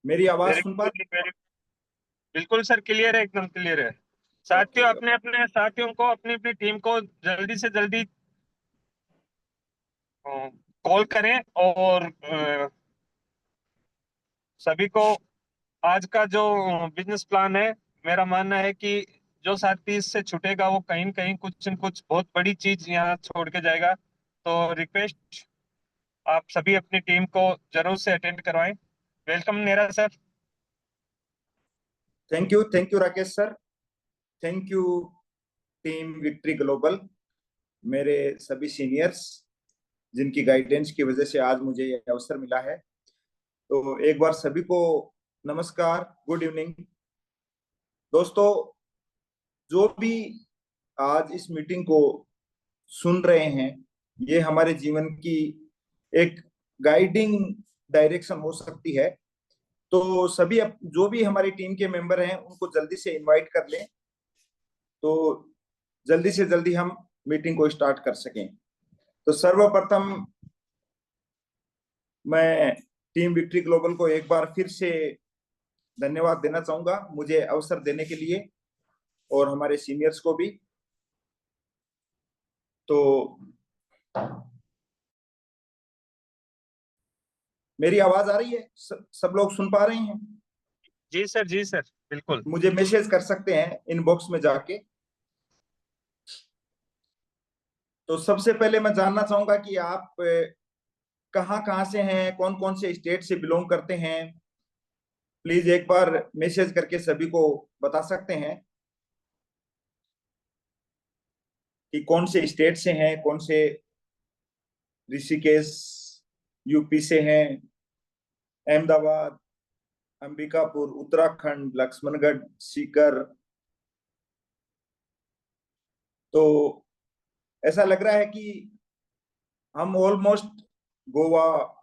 मेरी आवाज very soon पा वेरी बिल्कुल सर, क्लियर है, एकदम क्लियर है। ओके। साथियों, अपने अपने साथियों को, अपनी अपनी टीम को जल्दी से जल्दी कॉल करें। और सभी को आज का जो बिजनेस प्लान है, मेरा मानना है कि जो साथी इससे छूटेगा वो कहीं न कहीं कुछ न कुछ बहुत बड़ी चीज यहाँ छोड़ के जाएगा। तो रिक्वेस्ट, आप सभी अपनी टीम को जरूर से अटेंड करवाएं। Welcome Nera sir. Thank you Rakesh sir. Thank you team victory global, मेरे सभी सीनियर्स जिनकी गाइडेंस की वजह से आज मुझे ये अवसर मिला है। तो एक बार सभी को नमस्कार, गुड इवनिंग दोस्तों। जो भी आज इस मीटिंग को सुन रहे हैं, ये हमारे जीवन की एक गाइडिंग डायरेक्शन हो सकती है। तो सभी जो भी हमारी टीम के मेंबर हैं उनको जल्दी से इनवाइट कर लें, तो जल्दी से जल्दी हम मीटिंग को स्टार्ट कर सकें। तो सर्वप्रथम मैं टीम विक्ट्री ग्लोबल को एक बार फिर से धन्यवाद देना चाहूंगा मुझे अवसर देने के लिए, और हमारे सीनियर्स को भी। तो मेरी आवाज आ रही है? सब लोग सुन पा रहे हैं? जी सर, जी सर, बिल्कुल। मुझे मैसेज कर सकते हैं इनबॉक्स में जाके। तो सबसे पहले मैं जानना चाहूंगा कि आप कहाँ कहाँ से हैं, कौन कौन से स्टेट से बिलोंग करते हैं। प्लीज एक बार मैसेज करके सभी को बता सकते हैं कि कौन से स्टेट से हैं, कौन से। ऋषिकेश यूपी से हैं, अहमदाबाद, अंबिकापुर उत्तराखंड, लक्ष्मणगढ़ सीकर। तो ऐसा लग रहा है कि हम ऑलमोस्ट गोवा,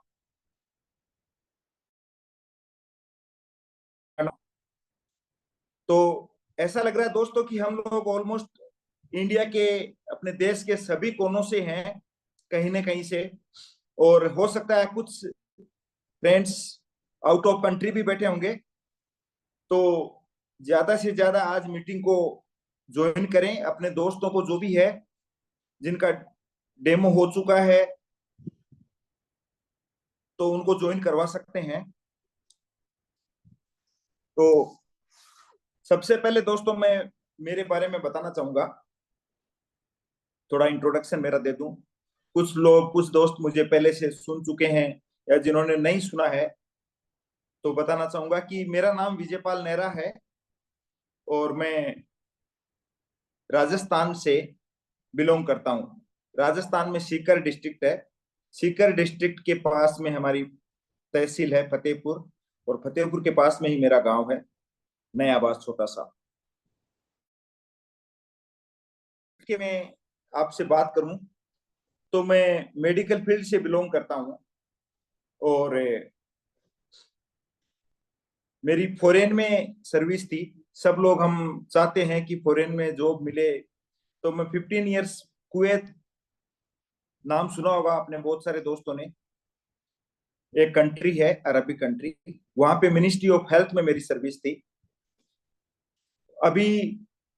तो ऐसा लग रहा है दोस्तों कि हम लोग ऑलमोस्ट इंडिया के, अपने देश के सभी कोनों से हैं, कहीं ना कहीं से। और हो सकता है कुछ फ्रेंड्स आउट ऑफ कंट्री भी बैठे होंगे। तो ज्यादा से ज्यादा आज मीटिंग को ज्वाइन करें, अपने दोस्तों को जो भी है जिनका डेमो हो चुका है तो उनको ज्वाइन करवा सकते हैं। तो सबसे पहले दोस्तों मैं मेरे बारे में बताना चाहूंगा, थोड़ा इंट्रोडक्शन मेरा दे दूं। कुछ लोग, कुछ दोस्त मुझे पहले से सुन चुके हैं, या जिन्होंने नहीं सुना है तो बताना चाहूंगा कि मेरा नाम विजयपाल नेहरा है, और मैं राजस्थान से बिलोंग करता हूँ। राजस्थान में सीकर डिस्ट्रिक्ट है। सीकर डिस्ट्रिक्ट के पास में हमारी तहसील है फतेहपुर, और फतेहपुर के पास में ही मेरा गांव है, नयाबाद छोटा सा। कि मैं आपसे बात करूं तो मैं मेडिकल फील्ड से बिलोंग करता हूं, और मेरी फॉरेन में सर्विस थी। सब लोग हम चाहते हैं कि फॉरेन में जॉब मिले। तो मैं 15 ईयर्स, कुवैत नाम सुना होगा आपने बहुत सारे दोस्तों ने, एक कंट्री है, अरबी कंट्री। वहां पे मिनिस्ट्री ऑफ हेल्थ में मेरी सर्विस थी। अभी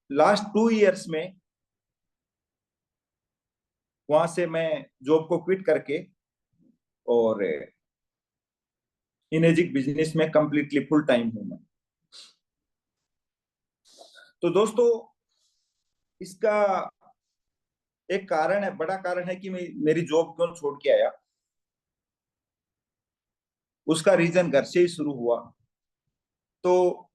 लास्ट 2 ईयर्स में वहां से मैं जॉब को क्विट करके और इनेजिक बिजनेस में कंप्लीटली फुल टाइम हूं मैं। तो दोस्तों, इसका एक कारण है, बड़ा कारण है कि मैं मेरी जॉब क्यों छोड़ के आया। उसका रीजन घर से ही शुरू हुआ। तो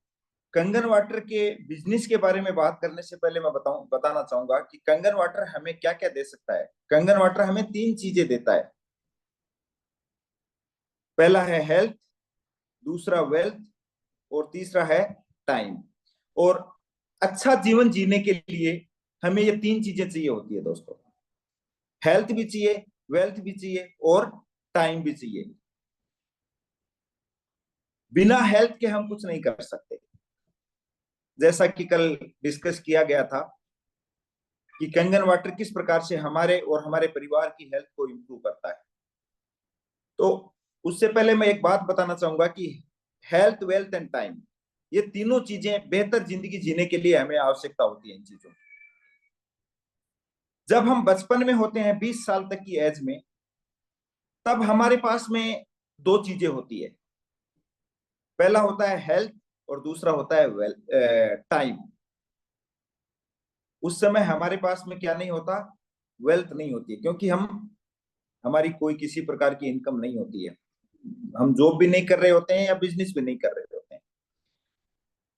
कंगन वाटर के बिजनेस के बारे में बात करने से पहले मैं बताना चाहूंगा कि कंगन वाटर हमें क्या क्या दे सकता है। कंगन वाटर हमें 3 चीजें देता है। पहला है हेल्थ, दूसरा वेल्थ, और तीसरा है टाइम। और अच्छा जीवन जीने के लिए हमें ये 3 चीजें चाहिए होती है दोस्तों। हेल्थ भी चाहिए, वेल्थ भी चाहिए, और टाइम भी चाहिए। बिना हेल्थ के हम कुछ नहीं कर सकते। जैसा कि कल डिस्कस किया गया था कि कंगन वाटर किस प्रकार से हमारे और हमारे परिवार की हेल्थ को इंप्रूव करता है। तो उससे पहले मैं एक बात बताना चाहूंगा कि हेल्थ, वेल्थ एंड टाइम, ये तीनों चीजें बेहतर जिंदगी जीने के लिए हमें आवश्यकता होती है इन चीजों की। जब हम बचपन में होते हैं 20 साल तक की एज में, तब हमारे पास में दो चीजें होती है। पहला होता है हेल्थ और दूसरा होता है टाइम। उस समय हमारे पास में क्या नहीं होता, वेल्थ नहीं होती है, क्योंकि हमारी कोई किसी प्रकार की इनकम नहीं होती है। हम जॉब भी नहीं कर रहे होते हैं या बिजनेस भी नहीं कर रहे होते हैं।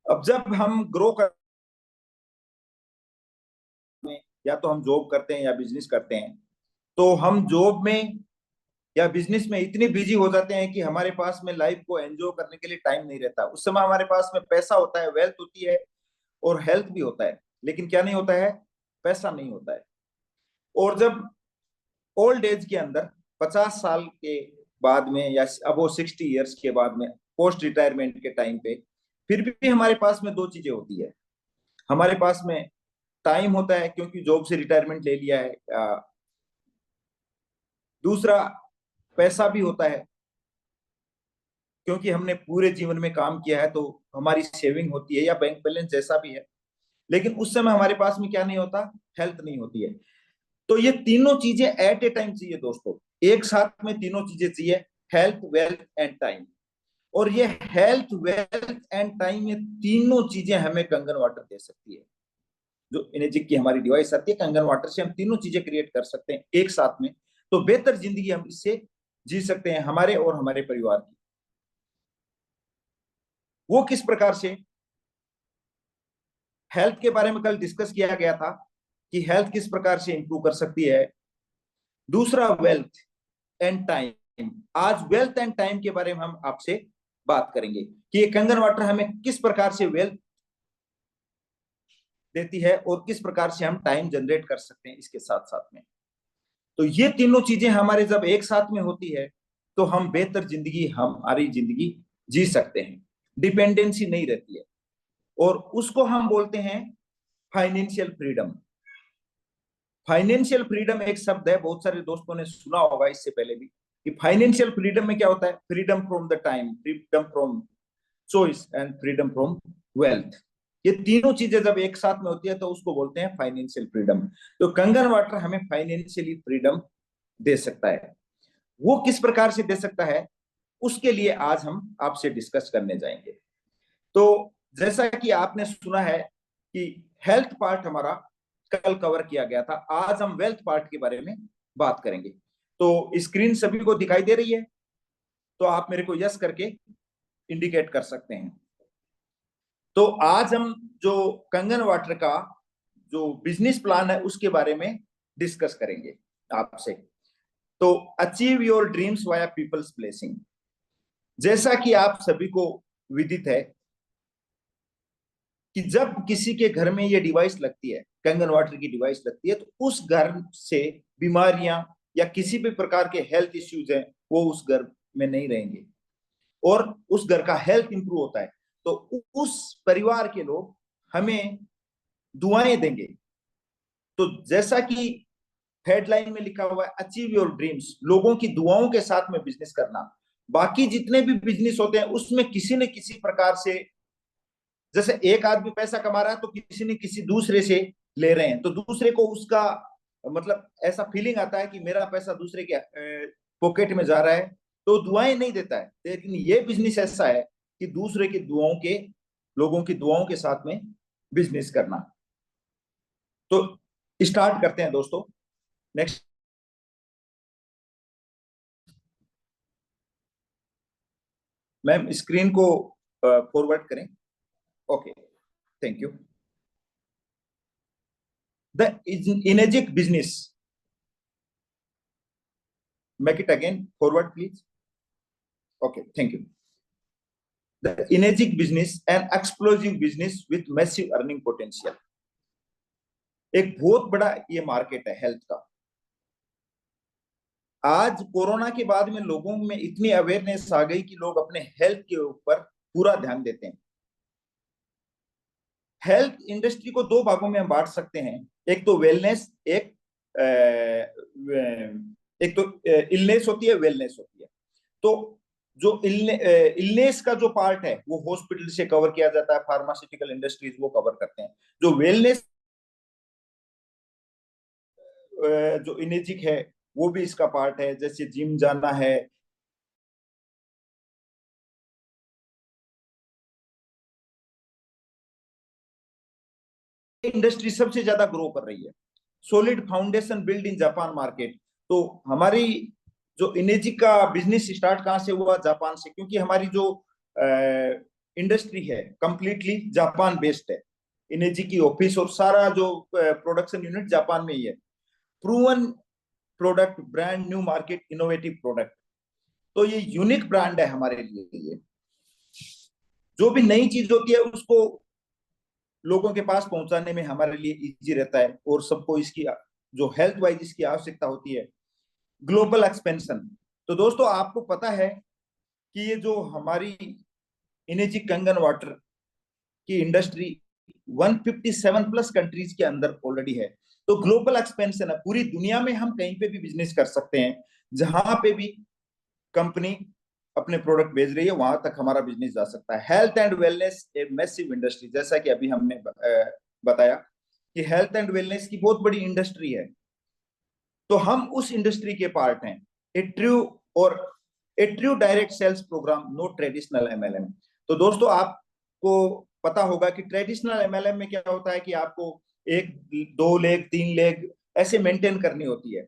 अब जब हम ग्रो कर, या तो हम जॉब करते हैं या बिजनेस करते हैं, तो हम जॉब में या बिजनेस में इतने बिजी हो जाते हैं कि हमारे पास में लाइफ को एंजॉय करने के लिए टाइम नहीं रहता। उस समय हमारे पास में पैसा होता है, वेल्थ होती है और हेल्थ भी होता है, लेकिन क्या नहीं होता है, पैसा नहीं होता है। और जब ओल्ड एज के अंदर 50 साल के बाद में या अब 60 ईयर्स के बाद में, पोस्ट रिटायरमेंट के टाइम पे, फिर भी हमारे पास में दो चीजें होती है। हमारे पास में टाइम होता है क्योंकि जॉब से रिटायरमेंट ले लिया है, दूसरा पैसा भी होता है क्योंकि हमने पूरे जीवन में काम किया है, तो हमारी सेविंग होती है या बैंक बैलेंस जैसा भी है। लेकिन उस समय हमारे पास में क्या नहीं होता, हेल्थ नहीं होती है। तो ये तीनों चीजें एट ए टाइम चाहिए दोस्तों, एक साथ में तीनों चीजें चाहिए, हेल्थ, वेल्थ एंड टाइम। और ये हेल्थ, वेल्थ एंड टाइम, ये तीनों चीजें हमें कंगन वाटर दे सकती है। जो एनर्जी की हमारी डिवाइस आती है कंगन वाटर से, हम तीनों चीजें क्रिएट कर सकते हैं एक साथ में। तो बेहतर जिंदगी हम इससे जी सकते हैं, हमारे और हमारे परिवार की। वो किस प्रकार से, हेल्थ के बारे में कल डिस्कस किया गया था कि हेल्थ किस प्रकार से इंप्रूव कर सकती है। दूसरा वेल्थ एंड टाइम। आज वेल्थ एंड टाइम के बारे में हम आपसे बात करेंगे कि ये कंगन वाटर हमें किस प्रकार से वेल्थ देती है और किस प्रकार से हम टाइम जनरेट कर सकते हैं इसके साथ साथ में। तो ये तीनों चीजें हमारे जब एक साथ में होती है, तो हम बेहतर जिंदगी, हमारी जिंदगी जी सकते हैं, डिपेंडेंसी नहीं रहती है। और उसको हम बोलते हैं फाइनेंशियल फ्रीडम। फाइनेंशियल फ्रीडम एक शब्द है, बहुत सारे दोस्तों ने सुना होगा इससे पहले भी, कि फाइनेंशियल फ्रीडम में क्या होता है, freedom from the time, freedom from choice and freedom from wealth. ये तीनों चीजें जब एक साथ में होती है तो उसको बोलते हैं फाइनेंशियल फ्रीडम। तो कंगन वाटर हमें फाइनेंशियली फ्रीडम दे सकता है। वो किस प्रकार से दे सकता है, उसके लिए आज हम आपसे डिस्कस करने जाएंगे। तो जैसा कि आपने सुना है कि हेल्थ पार्ट हमारा कल कवर किया गया था, आज हम वेल्थ पार्ट के बारे में बात करेंगे। तो स्क्रीन सभी को दिखाई दे रही है, तो आप मेरे को यस करके इंडिकेट कर सकते हैं। तो आज हम जो कंगन वाटर का जो बिजनेस प्लान है उसके बारे में डिस्कस करेंगे आपसे। तो achieve your dreams via people's blessing. जैसा कि आप सभी को विदित है कि जब किसी के घर में ये डिवाइस लगती है, कंगन वाटर की डिवाइस लगती है, तो उस घर से बीमारियां या किसी भी प्रकार के हेल्थ इश्यूज हैं वो उस घर में नहीं रहेंगे और उस घर का हेल्थ इंप्रूव होता है। तो उस परिवार के लोग हमें दुआएं देंगे। तो जैसा कि हेडलाइन में लिखा हुआ है, अचीव योर ड्रीम्स, लोगों की दुआओं के साथ में बिजनेस करना। बाकी जितने भी बिजनेस होते हैं उसमें किसी न किसी प्रकार से, जैसे एक आदमी पैसा कमा रहा है तो किसी न किसी दूसरे से ले रहे हैं, तो दूसरे को उसका मतलब ऐसा फीलिंग आता है कि मेरा पैसा दूसरे के पॉकेट में जा रहा है, तो दुआएं नहीं देता है। लेकिन ये बिजनेस ऐसा है कि दूसरे की दुआओं के, लोगों की दुआओं के साथ में बिजनेस करना। तो स्टार्ट करते हैं दोस्तों। नेक्स्ट मैम, स्क्रीन को फॉरवर्ड करें। Okay, thank you. The इनेजिक business, make it again forward please. Okay, thank you. The इनेजिक business and explosive business with massive earning potential. एक बहुत बड़ा ये मार्केट है हेल्थ का। आज कोरोना के बाद में लोगों में इतनी अवेयरनेस आ गई कि लोग अपने हेल्थ के ऊपर पूरा ध्यान देते हैं। हेल्थ इंडस्ट्री को दो भागों में हम बांट सकते हैं, एक तो वेलनेस, एक तो इलनेस होती है, वेलनेस होती है। तो जो इलनेस का जो पार्ट है वो हॉस्पिटल से कवर किया जाता है, फार्मास्यूटिकल इंडस्ट्रीज वो कवर करते हैं। जो वेलनेस जो इनेजिक है वो भी इसका पार्ट है, जैसे जिम जाना है। इंडस्ट्री सबसे ज्यादा ग्रो कर रही है। Solid foundation build in Japan market. तो हमारी जो इनेजी का बिजनेस स्टार्ट कहाँ से हुआ? जापान से, क्योंकि हमारी जो इंडस्ट्री है कंप्लीटली जापान बेस्ड है। इनेजी की ऑफिस और सारा जो प्रोडक्शन यूनिट जापान में ही है। Proven product, brand new market, innovative product. तो ये यूनिक ब्रांड है हमारे लिए। ये जो भी नई चीज होती है उसको लोगों के पास पहुंचाने में हमारे लिए इजी रहता है, और सबको इसकी जो हेल्थ वाइज इसकी आवश्यकता होती है। Global expansion. तो दोस्तों आपको पता है कि ये जो हमारी इनेजी कंगन वाटर की इंडस्ट्री 157 प्लस कंट्रीज के अंदर ऑलरेडी है। तो ग्लोबल एक्सपेंशन है, पूरी दुनिया में हम कहीं पे भी बिजनेस कर सकते हैं। जहां पे भी कंपनी अपने प्रोडक्ट भेज रही है वहां तक हमारा बिजनेस जा सकता है। Health and wellness a massive industry, जैसा कि अभी हमने बताया कि हेल्थ एंड वेलनेस की बहुत बड़ी इंडस्ट्री है। तो हम उस इंडस्ट्री के पार्ट हैं। ए ट्रू और a true direct sales program, no traditional MLM. तो दोस्तों आपको पता होगा कि ट्रेडिशनल एमएलएम में क्या होता है कि आपको एक, दो लेग, तीन लेग ऐसे मेंटेन करनी होती है।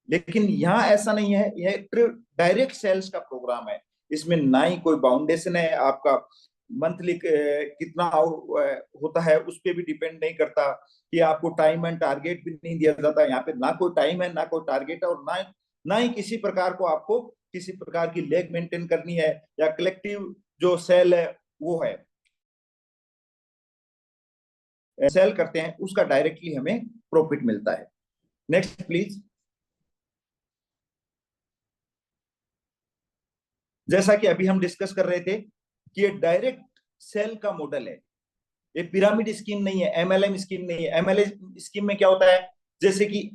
लेकिन यहाँ ऐसा नहीं है, यह डायरेक्ट सेल्स का प्रोग्राम है। इसमें ना ही कोई बाउंडेशन है, आपका मंथली कितना होता है उस पर भी डिपेंड नहीं करता, कि आपको टाइम एंड टारगेट भी नहीं दिया जाता। यहाँ पे ना कोई टाइम है, ना कोई टारगेट है, और ना ही किसी प्रकार को आपको किसी प्रकार की लेग मेंटेन करनी है, या कलेक्टिव जो सेल है वो है सेल करते हैं उसका डायरेक्टली हमें प्रॉफिट मिलता है। Next please. जैसा कि अभी हम डिस्कस कर रहे थे कि ये डायरेक्ट सेल का मॉडल है, ये पिरामिड स्कीम नहीं है, एमएलएम स्कीम नहीं है। एमएलएम स्कीम में क्या होता है, जैसे कि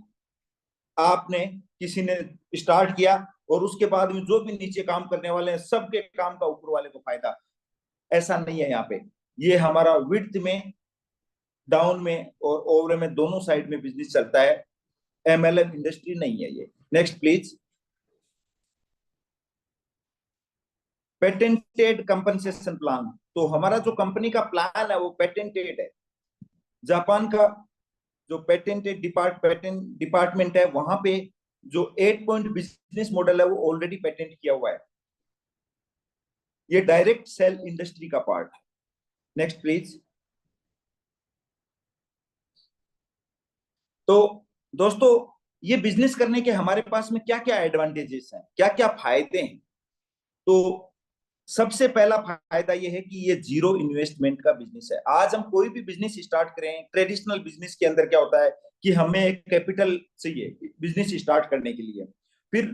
आपने किसी ने स्टार्ट किया और उसके बाद में जो भी नीचे काम करने वाले हैं सबके काम का ऊपर वाले को फायदा। ऐसा नहीं है यहाँ पे। ये हमारा विड्थ में, डाउन में और ओवर में दोनों साइड में बिजनेस चलता है। एमएलएम इंडस्ट्री नहीं है ये। Next please. Patented compensation plan. तो हमारा जो कंपनी का प्लान है वो पेटेंटेड है। जापान का जो पेटेंटेड पेटेंट डिपार्टमेंट है वहां पे जो 8 पॉइंट बिजनेस मॉडल है वो ऑलरेडी पेटेंट किया हुआ है। ये डायरेक्ट सेल इंडस्ट्री का पार्ट है। Next please. तो दोस्तों ये बिजनेस करने के हमारे पास में क्या क्या एडवांटेजेस हैं, क्या क्या फायदे हैं? तो सबसे पहला फायदा ये है कि ये जीरो इन्वेस्टमेंट का बिजनेस है। आज हम कोई भी बिजनेस स्टार्ट करें, ट्रेडिशनल बिजनेस के अंदर क्या होता है कि हमें एक कैपिटल चाहिए बिजनेस स्टार्ट करने के लिए, फिर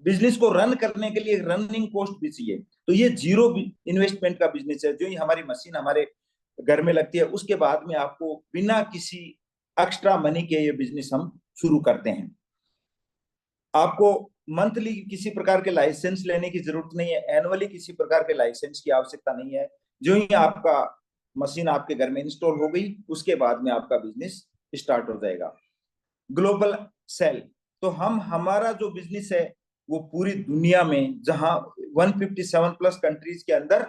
बिजनेस को रन करने के लिए रनिंग कॉस्ट भी चाहिए। तो ये जीरो इन्वेस्टमेंट का बिजनेस है। जो ही हमारी मशीन हमारे घर में लगती है उसके बाद में आपको बिना किसी एक्स्ट्रा मनी के ये बिजनेस हम शुरू करते हैं। आपको मंथली किसी प्रकार के लाइसेंस लेने की जरूरत नहीं है, एनुअली किसी प्रकार के लाइसेंस की आवश्यकता नहीं है। जो ही आपका मशीन आपके घर में इंस्टॉल हो गई उसके बाद में आपका बिजनेस स्टार्ट हो जाएगा। Global sale. तो हम हमारा जो बिजनेस है वो पूरी दुनिया में जहां 157 प्लस कंट्रीज के अंदर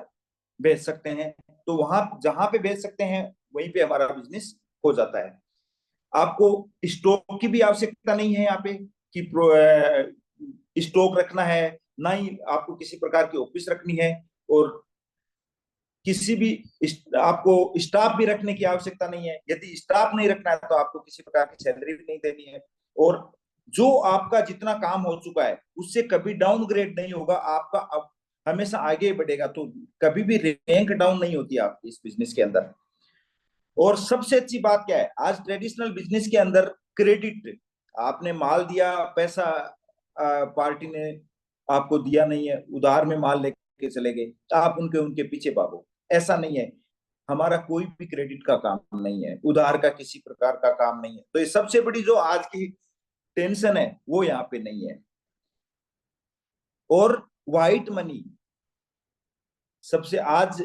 बेच सकते हैं। तो वहां जहां पे बेच सकते हैं वहीं पे हमारा बिजनेस हो जाता है। आपको स्टॉक की भी आवश्यकता नहीं है यहाँ पे कि स्टॉक रखना है, ना ही आपको किसी प्रकार की ऑफिस रखनी है, और किसी भी आपको स्टाफ भी रखने की आवश्यकता नहीं है। यदि स्टाफ नहीं रखना है तो आपको किसी प्रकार की सैलरी भी नहीं देनी है। और जो आपका जितना काम हो चुका है उससे कभी डाउनग्रेड नहीं होगा, आपका अब हमेशा आगे बढ़ेगा। तो कभी भी रैंक डाउन नहीं होती आपकी इस बिजनेस के अंदर। और सबसे अच्छी बात क्या है, आज ट्रेडिशनल बिजनेस के अंदर क्रेडिट, आपने माल दिया, पैसा पार्टी ने आपको दिया नहीं है, उधार में माल लेके चले गए, आप उनके उनके पीछे भागो। ऐसा नहीं है, हमारा कोई भी क्रेडिट का काम नहीं है, उधार का किसी प्रकार का काम नहीं है। तो ये सबसे बड़ी जो आज की टेंशन है वो यहाँ पे नहीं है। और व्हाइट मनी, सबसे आज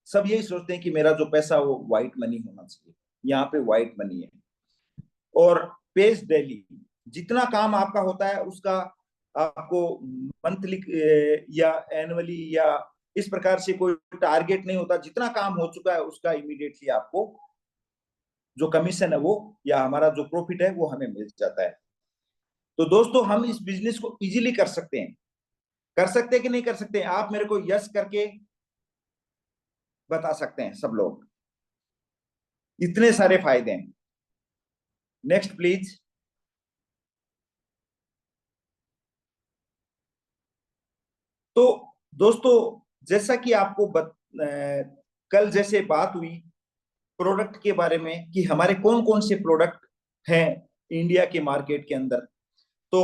सब यही सोचते हैं कि मेरा जो पैसा वो व्हाइट मनी होना चाहिए, यहाँ पे व्हाइट मनी है। और पेज डेली, जितना काम आपका होता है उसका आपको मंथली या एनुअली या इस प्रकार से कोई टारगेट नहीं होता, जितना काम हो चुका है उसका इमीडिएटली आपको जो कमीशन है वो या हमारा जो प्रॉफिट है वो हमें मिल जाता है। तो दोस्तों हम इस बिजनेस को इजीली कर सकते हैं। कर सकते हैं कि नहीं कर सकते हैं? आप मेरे को यस करके बता सकते हैं सब लोग। इतने सारे फायदे हैं। Next please. तो दोस्तों जैसा कि आपको कल जैसे बात हुई प्रोडक्ट के बारे में कि हमारे कौन कौन से प्रोडक्ट हैं इंडिया के मार्केट के अंदर, तो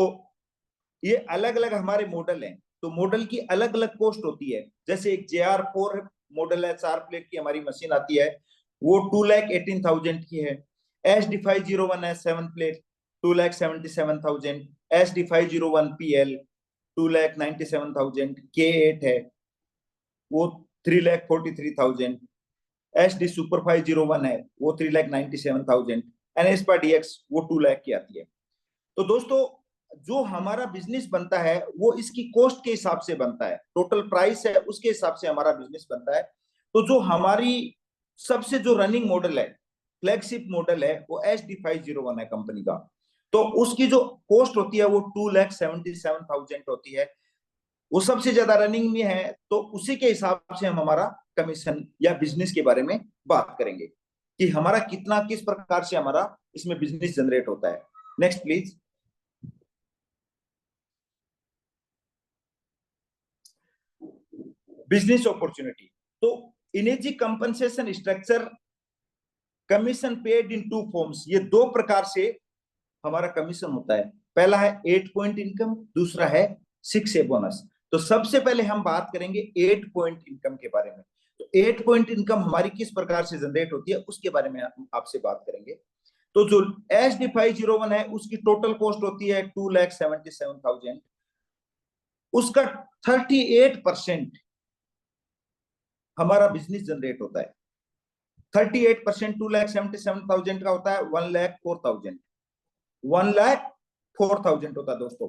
ये अलग अलग हमारे मॉडल हैं। तो मॉडल की अलग अलग कॉस्ट होती है। जैसे एक JR4 मॉडल है, 4 प्लेट की हमारी मशीन आती है, वो 2,18,000 की है। SD501 है 7 प्लेट, 2,77,000। SD501PL 2,97,000। K8 है वो 3,43,000। SD Super 501 है वो 3,97,000। NSPA DX वो 2 लाख की आती है। तो दोस्तों जो हमारा बिजनेस बनता है वो इसकी कॉस्ट के हिसाब से बनता है, टोटल प्राइस है उसके हिसाब से हमारा बिजनेस बनता है। तो जो हमारी सबसे जो रनिंग मॉडल है, फ्लैगशिप मॉडल है, वो SD501 है कंपनी का। तो उसकी जो कॉस्ट होती है वो 2,77,000 होती है। वो सबसे ज्यादा रनिंग में है, तो उसी के हिसाब से हम हमारा कमीशन या बिजनेस के बारे में बात करेंगे कि हमारा कितना किस प्रकार से हमारा इसमें बिजनेस जनरेट होता है। Next please. Business opportunity. तो इनेजी compensation structure commission paid in 2 forms, ये 2 प्रकार से हमारा कमीशन होता है। पहला है 8 पॉइंट इनकम, दूसरा है 6A बोनस। तो सबसे पहले हम बात करेंगे 8 पॉइंट इनकम के बारे में। तो 8 पॉइंट इनकम हमारी किस प्रकार से जनरेट होती है उसके बारे में हम आपसे बात करेंगे। तो जो SD501 है उसकी टोटल कॉस्ट होती है 2,77,000। उसका 38% हमारा बिजनेस जनरेट होता है। 38% 2,77,000 का होता है 1,04,000। 1,04,000 होता है दोस्तों।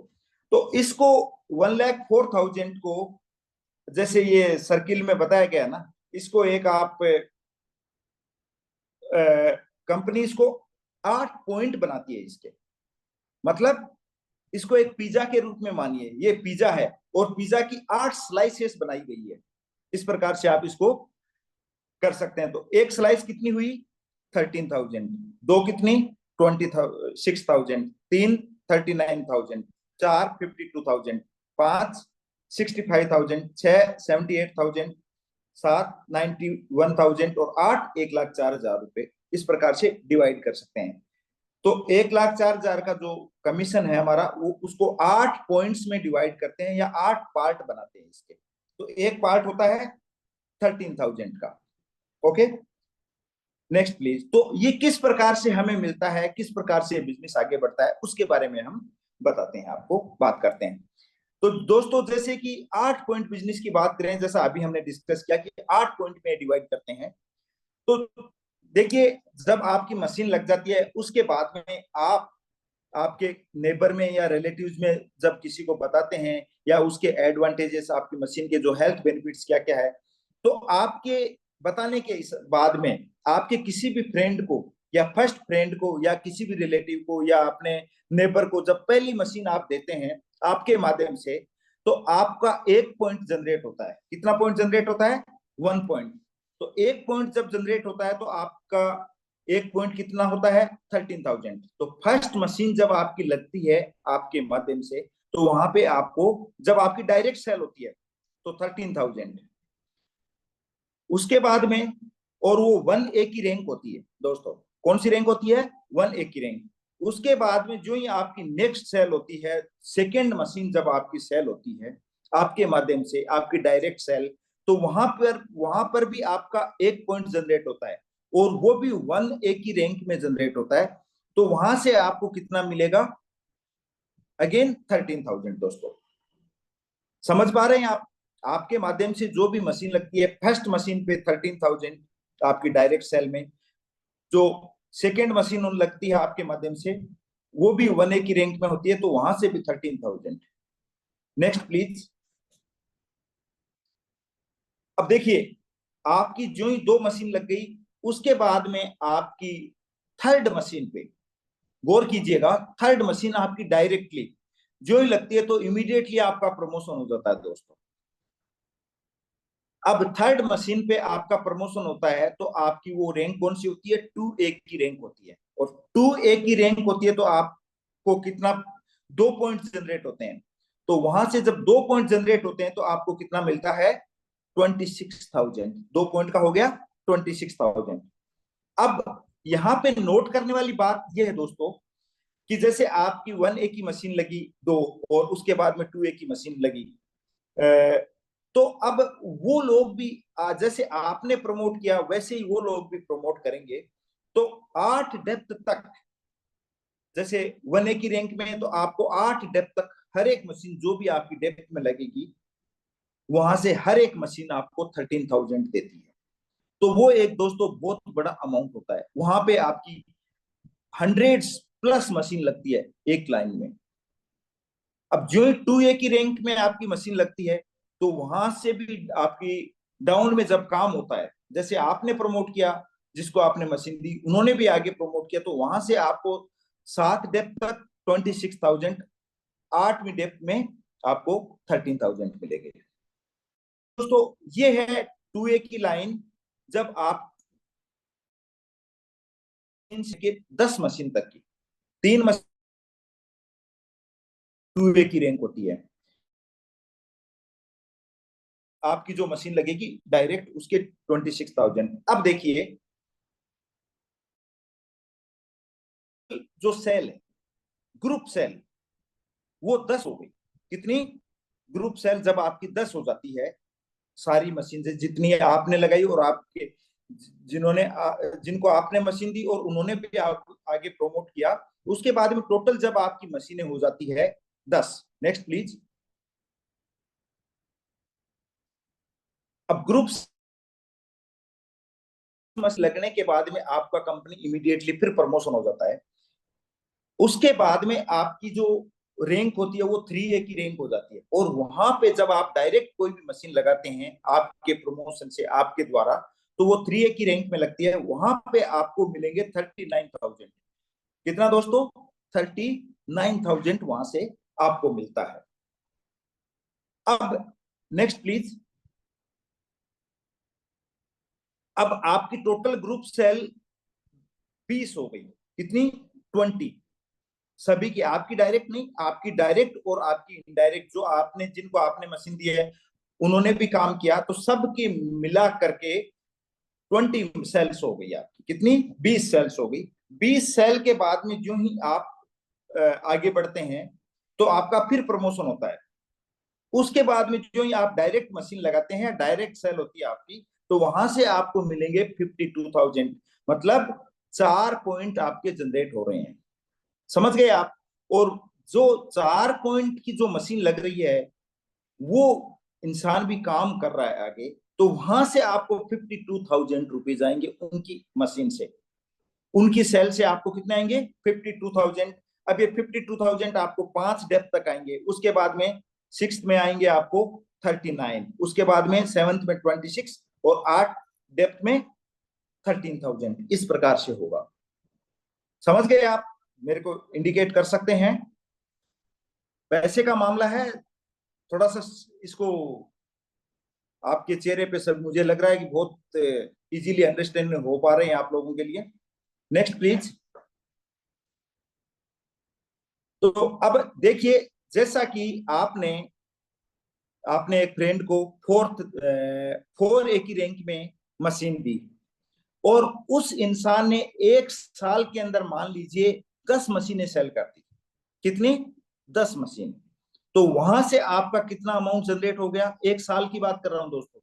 तो इसको 1,04,000 को जैसे ये सर्किल में बताया गया ना, इसको एक आप कंपनी इसको 8 पॉइंट बनाती है इसके, मतलब इसको एक पिज्जा के रूप में मानिए, ये पिज्जा है और पिज्जा की 8 स्लाइसेस बनाई गई है। इस प्रकार से आप इसको कर सकते हैं। तो एक स्लाइस कितनी हुई 13,000, दो कितनी 26,000, तीन 39,000, चार 52,000, पांच 65,000, छह 78,000, सात 91,000 और आठ 1,04,000 रुपए। इस प्रकार से डिवाइड कर सकते हैं। तो 1,04,000 का जो कमीशन है हमारा वो उसको 8 पॉइंट्स में डिवाइड करते हैं या 8 पार्ट बनाते हैं इसके। तो एक पार्ट होता है 13,000 का। Okay next please. तो ये किस प्रकार से हमें मिलता है, किस प्रकार से बिजनेस आगे बढ़ता है उसके बारे में हम बताते हैं, आपको बात करते हैं। तो दोस्तों जैसे कि 8 पॉइंट बिजनेस की बात करें, जैसा अभी हमने डिस्कस किया कि 8 पॉइंट में डिवाइड करते हैं। तो देखिए जब आपकी मशीन लग जाती है उसके बाद में आप आपके नेबर में या रिलेटिव्स में जब किसी को बताते हैं या उसके एडवांटेजेस, आपकी मशीन के जो हेल्थ बेनिफिट्स क्या क्या है, तो आपके बताने के इस बाद में आपके किसी भी फ्रेंड को या फर्स्ट फ्रेंड को या किसी भी रिलेटिव को या अपने नेबर को जब पहली मशीन आप देते हैं आपके माध्यम से, तो आपका 1 पॉइंट जनरेट होता है। कितना पॉइंट जनरेट होता है 1 पॉइंट। तो 1 पॉइंट जब जनरेट होता है तो आपका 1 पॉइंट कितना होता है 13,000। तो फर्स्ट मशीन जब आपकी लगती है आपके माध्यम से, तो वहां पे आपको जब आपकी डायरेक्ट सेल होती है तो 13,000। उसके बाद में और वो 1A की रैंक होती है दोस्तों। कौन सी रैंक होती है 1A की रैंक। उसके बाद में जो ही आपकी नेक्स्ट सेल होती है, सेकेंड मशीन जब आपकी सेल होती है आपके माध्यम से, आपकी डायरेक्ट सेल, तो वहां पर भी आपका 1 पॉइंट जनरेट होता है और वो भी 1A की रैंक में जनरेट होता है। तो वहां से आपको कितना मिलेगा अगेन 13,000 दोस्तों। समझ पा रहे हैं आप? आपके माध्यम से जो भी मशीन लगती है, फर्स्ट मशीन पे 13,000 आपकी डायरेक्ट सेल में, जो सेकेंड मशीन उन लगती है आपके माध्यम से, वो भी 1A की रैंक में होती है, तो वहां से भी 13,000। Next please. अब देखिए, आपकी जो ही 2 मशीन लग गई, उसके बाद में आपकी थर्ड मशीन पे गौर कीजिएगा, थर्ड मशीन आपकी डायरेक्टली जो ही लगती है तो इमीडिएटली आपका प्रमोशन हो जाता है दोस्तों। अब थर्ड मशीन पे आपका प्रमोशन होता है तो आपकी वो रैंक कौन सी होती है? 2A की रैंक होती है। और 2A की रैंक होती है तो आपको कितना, 2 पॉइंट जनरेट होते हैं। तो वहां से जब 2 पॉइंट जनरेट होते हैं तो आपको कितना मिलता है? 26,000। 2 पॉइंट का हो गया 26,000। अब यहाँ पे नोट करने वाली बात यह है दोस्तों कि जैसे आपकी 1A की मशीन लगी 2, और उसके बाद में 2A की मशीन लगी, तो अब वो लोग भी जैसे आपने प्रमोट किया वैसे ही वो लोग भी प्रमोट करेंगे। तो 8 डेप्थ तक, जैसे 1A की रैंक में है तो आपको 8 डेप्थ तक हर एक मशीन जो भी आपकी डेप्थ में लगेगी, वहां से हर एक मशीन आपको 13,000 देती है। तो वो एक दोस्तों बहुत बड़ा अमाउंट होता है। वहां पे आपकी 100+ मशीन लगती है एक लाइन में। अब जो 2A की रैंक में आपकी मशीन लगती है तो वहां से भी आपकी डाउन में जब काम होता है, जैसे आपने प्रमोट किया, जिसको आपने मशीन दी उन्होंने भी आगे प्रमोट किया, तो वहां से आपको 7 डेप्थ तक 26,000, 8वीं डेप्थ में आपको 13,000 मिलेंगे दोस्तों। ये है 2A की लाइन। जब आप 10 मशीन तक की, 3 मशीन 2A की रैंक होती है, आपकी जो मशीन लगेगी डायरेक्ट उसके 26,000। अब देखिए, जो सेल है, ग्रुप सेल, वो 10 हो गई। कितनी? ग्रुप सेल जब आपकी 10 हो जाती है, सारी मशीन से जितनी आपने लगाई और आपके जिन्होंने जिनको आपने मशीन दी और उन्होंने भी आगे प्रमोट किया, उसके बाद में टोटल जब आपकी मशीनें हो जाती है 10। Next please. अब ग्रुप्स लगने के बाद में आपका कंपनी इमीडिएटली फिर प्रमोशन हो जाता है। उसके बाद में आपकी जो रैंक होती है वो 3A की रैंक हो जाती है। और वहां पे जब आप डायरेक्ट कोई भी मशीन लगाते हैं आपके प्रमोशन से, आपके द्वारा, तो वो 3A की रैंक में लगती है। वहां पे आपको मिलेंगे 39,000। कितना दोस्तों? 39,000 वहां से आपको मिलता है। अब नेक्स्ट प्लीज। अब आपकी टोटल ग्रुप सेल 20 हो गई। कितनी? 20। सभी की, आपकी डायरेक्ट नहीं, आपकी डायरेक्ट और आपकी इनडायरेक्ट, जो आपने जिनको आपने मशीन दी है उन्होंने भी काम किया, तो सबकी मिला करके 20 सेल्स हो गई आपकी। कितनी? 20 सेल्स हो गई। 20 सेल के बाद में जो ही आप आगे बढ़ते हैं तो आपका फिर प्रमोशन होता है। उसके बाद में जो ही आप डायरेक्ट मशीन लगाते हैं, डायरेक्ट सेल होती है आपकी, तो वहां से आपको मिलेंगे 52,000। मतलब 4 पॉइंट आपके जनरेट हो रहे हैं। समझ गए आप? और जो 4 पॉइंट की जो मशीन लग रही है वो इंसान भी काम कर रहा है आगे, तो वहां से आपको 52,000 रुपीज आएंगे उनकी मशीन से। उनकी सेल से आपको कितने आएंगे? 52,000। अब ये 52,000 आपको 5 डेप्थ तक आएंगे। उसके बाद में 6th में आएंगे आपको 39, उसके बाद में 7th में 26, और 8 डेप्थ में 13,000। इस प्रकार से होगा। समझ गए आप? मेरे को इंडिकेट कर सकते हैं? पैसे का मामला है, थोड़ा सा इसको आपके चेहरे पे सब मुझे लग रहा है कि बहुत इजीली अंडरस्टैंड हो पा रहे हैं आप लोगों के लिए। Next please. तो अब देखिए, जैसा कि आपने आपने एक फ्रेंड को 4A की रैंक में मशीन दी, और उस इंसान ने 1 साल के अंदर मान लीजिए 10 मशीनें सेल कर दी। कितनी? 10 मशीन। तो वहां से आपका कितना अमाउंट जनरेट हो गया? 1 साल की बात कर रहा हूं दोस्तों।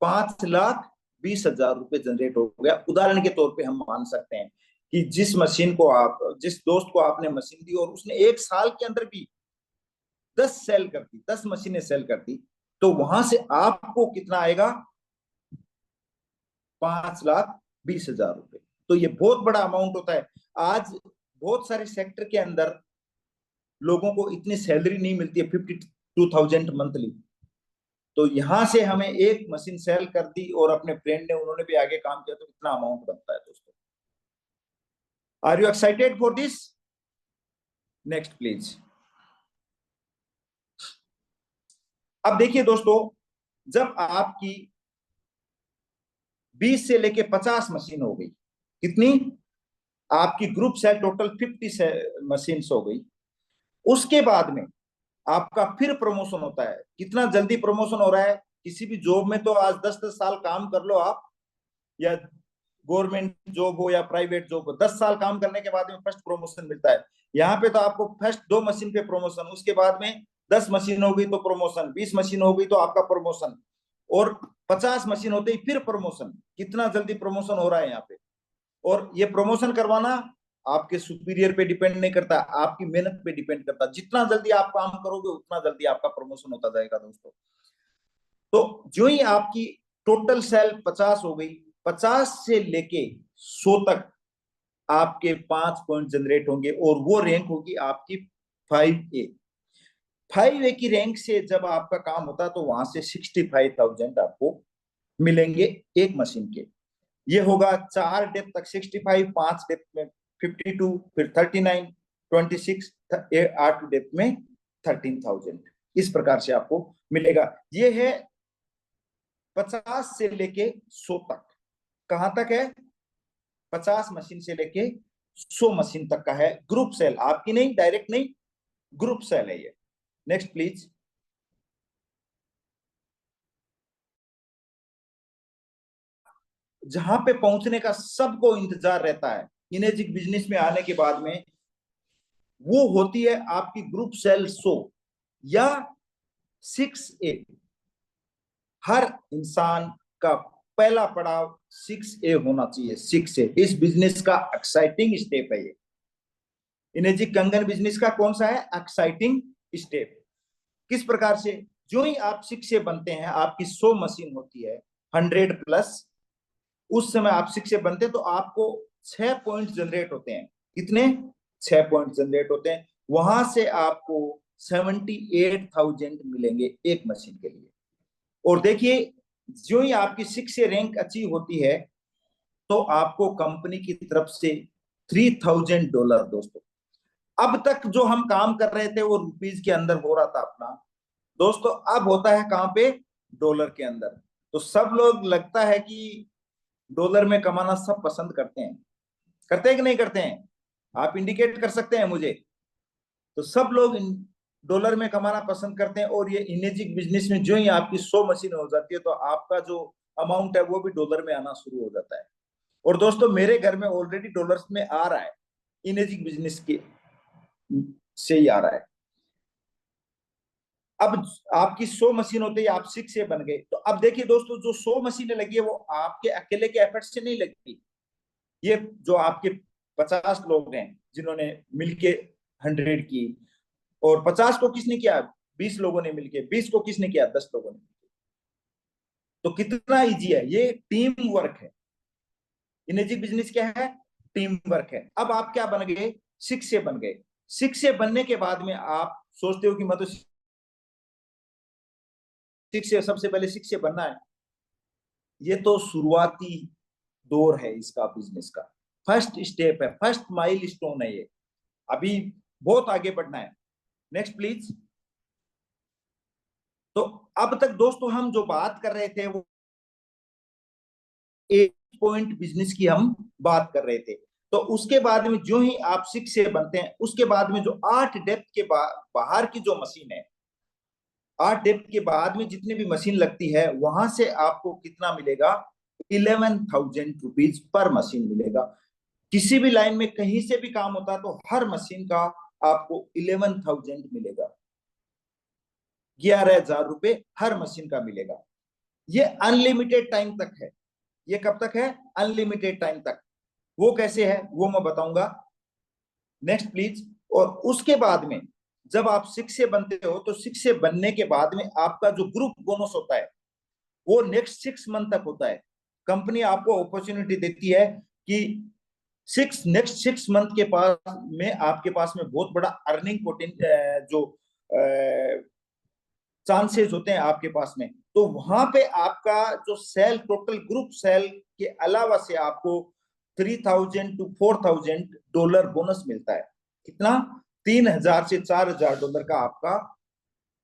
5,20,000 रुपए जनरेट हो गया। उदाहरण के तौर पे हम मान सकते हैं कि जिस मशीन को आप, जिस दोस्त को आपने मशीन दी और उसने 1 साल के अंदर भी 10 सेल कर दी, 10 मशीनें सेल कर दी, तो वहां से आपको कितना आएगा, 5,20,000 रुपए। तो ये बहुत बड़ा अमाउंट होता है। आज बहुत सारे सेक्टर के अंदर लोगों को इतनी सैलरी नहीं मिलती है, 52,000 मंथली। तो यहां से हमें एक मशीन सेल कर दी और अपने फ्रेंड ने, उन्होंने भी आगे काम किया, तो इतना अमाउंट बनता है दोस्तों। Are you excited for this? Next please. अब देखिए दोस्तों, जब आपकी 20 से लेके 50 मशीन हो गई, कितनी, आपकी ग्रुप सेल टोटल 50 मशीन हो गई, उसके बाद में आपका फिर प्रमोशन होता है। कितना जल्दी प्रमोशन हो रहा है, किसी भी जॉब में तो आज 10-10 साल काम कर लो आप, या गवर्नमेंट जॉब हो या प्राइवेट जॉब हो, 10 साल काम करने के बाद में फर्स्ट प्रमोशन मिलता है। यहाँ पे तो आपको फर्स्ट 2 मशीन पे प्रमोशन, उसके बाद में 10 मशीन हो गई तो प्रमोशन, 20 मशीन हो गई तो आपका प्रमोशन, और 50 मशीन होते ही फिर प्रमोशन। कितना जल्दी प्रमोशन हो रहा है यहाँ पे। और ये प्रमोशन करवाना आपके सुपीरियर पे डिपेंड नहीं करता, आपकी मेहनत पे डिपेंड करता। जितना जल्दी आप काम करोगे उतना जल्दी आपका प्रमोशन होता जाएगा दोस्तों। तो जो ही आपकी टोटल सेल 50 हो गई, 50 से लेके 100 तक आपके 5 पॉइंट जनरेट होंगे, और वो रैंक होगी आपकी 5A। 5A की रैंक से जब आपका काम होता है तो वहां से 65,000 आपको मिलेंगे एक मशीन के। ये होगा 4 डेप्थ तक 65, 5 डेप्थ में 52, फिर 39, 26, 8 डेप्थ में 13,000। इस प्रकार से आपको मिलेगा। ये है 50 से लेके 100 तक। कहां तक है? 50 मशीन से लेके 100 मशीन तक का है ग्रुप सेल, आपकी नहीं, डायरेक्ट नहीं, ग्रुप सेल है ये। Next please. जहां पे पहुंचने का सबको इंतजार रहता है इनेजिक बिजनेस में आने के बाद में, वो होती है आपकी ग्रुप सेल 100 या 6A। हर इंसान का पहला पड़ाव 6A होना चाहिए। 6A इस बिजनेस का एक्साइटिंग स्टेप है ये। इनेजिक कंगन बिजनेस का कौन सा है एक्साइटिंग स्टेप? किस प्रकार से? जो ही आप 6A बनते हैं, आपकी 100 मशीन होती है 100 प्लस, उस समय आप 6A बनते हैं तो आपको 6 पॉइंट जनरेट होते हैं। कितने? 6 पॉइंट जनरेट होते हैं। वहां से आपको 78,000 मिलेंगे एक मशीन के लिए। और देखिए, जो ही आपकी 6A रैंक अचीव होती है तो आपको कंपनी की तरफ से $3,000 दोस्तों। अब तक जो हम काम कर रहे थे वो रुपीज के अंदर हो रहा था अपना दोस्तों, अब होता है कहां पे? डॉलर के अंदर। तो सब लोग लगता है कि डॉलर में कमाना सब पसंद करते हैं, करते हैं कि नहीं करते हैं? आप इंडिकेट कर सकते हैं मुझे। तो सब लोग डॉलर में कमाना पसंद करते हैं, और ये इनेजिक बिजनेस में जो ही आपकी 100 मशीन हो जाती है तो आपका जो अमाउंट है वो भी डॉलर में आना शुरू हो जाता है। और दोस्तों मेरे घर में ऑलरेडी डॉलर्स में आ रहा है, इनेजिक बिजनेस के से ही आ रहा है। अब आपकी 100 मशीन होते ही आप 6A बन गए। तो अब देखिए दोस्तों, जो 100 मशीनें लगी है वो आपके अकेले के एफर्ट से नहीं लगी। ये जो आपके 50 लोग हैं जिन्होंने मिलके 100 की, और 50 को किसने किया? 20 लोगों ने मिलके। 20 को किसने किया? 10 लोगों ने। तो कितना इजी है ये, टीम वर्क है। इनेजिक बिजनेस क्या है? टीम वर्क है। अब आप क्या बन गए? 6A बन गए। 6A बनने के बाद में आप सोचते हो कि मैं तो 6A, सबसे पहले 6A बनना है। ये तो शुरुआती दौर है इसका, बिजनेस का फर्स्ट स्टेप है, फर्स्ट माइल स्टोन है ये। अभी बहुत आगे बढ़ना है। Next please. तो अब तक दोस्तों हम जो बात कर रहे थे वो 8 पॉइंट बिजनेस की हम बात कर रहे थे। तो उसके बाद में जो ही आप 6A बनते हैं, उसके बाद में जो 8 डेप्थ के बाहर की जो मशीन है, 8 डेप्थ के बाद में जितनी भी मशीन लगती है, वहां से आपको कितना मिलेगा? 11,000 रुपीज पर मशीन मिलेगा। किसी भी लाइन में कहीं से भी काम होता है तो हर मशीन का आपको 11,000 मिलेगा। 11,000 रुपए हर मशीन का मिलेगा। ये अनलिमिटेड टाइम तक है। ये कब तक है? अनलिमिटेड टाइम तक। वो कैसे है वो मैं बताऊंगा। Next please. और उसके बाद में जब आप 6 से बनते हो तो 6 से बनने के बाद में आपका जो ग्रुप बोनस होता है वो नेक्स्ट 6 मंथ तक होता है। कंपनी आपको अपॉर्चुनिटी देती है कि नेक्स्ट 6 मंथ के पास में आपके पास में बहुत बड़ा अर्निंग जो चांसेस होते हैं आपके पास में, तो वहां पे आपका जो सेल, टोटल ग्रुप सेल के अलावा से आपको 3,000 to 4,000 डॉलर बोनस मिलता है। कितना? 3,000 से 4,000 डॉलर का आपका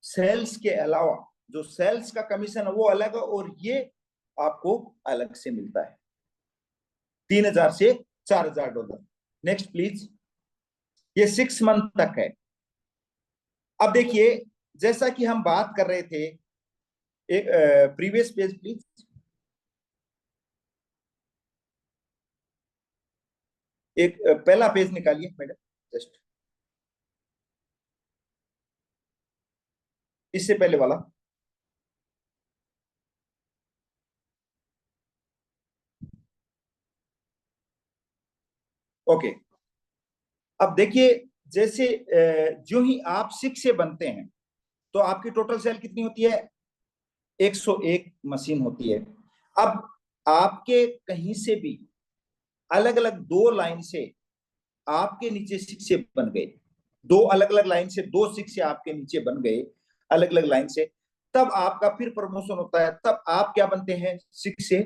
सेल्स के अलावा, जो सेल्स का कमीशन है वो अलग है और ये आपको अलग से मिलता है, 3,000 से 4,000 डॉलर। Next please. ये 6 मंथ तक है। अब देखिए, जैसा कि हम बात कर रहे थे, एक प्रीवियस पेज प्लीज। एक पहला पेज निकालिए मैडम, जस्ट इससे पहले वाला। ओके। अब देखिए, जैसे जो ही आप 6 से बनते हैं तो आपकी टोटल सेल कितनी होती है? 101 मशीन होती है। अब आपके कहीं से भी अलग अलग 2 लाइन से आपके नीचे 6 से बन गए, 2 अलग अलग लाइन से 2 6 से आपके नीचे बन गए अलग अलग लाइन से, तब आपका फिर प्रमोशन होता है। तब आप क्या बनते हैं? 6 से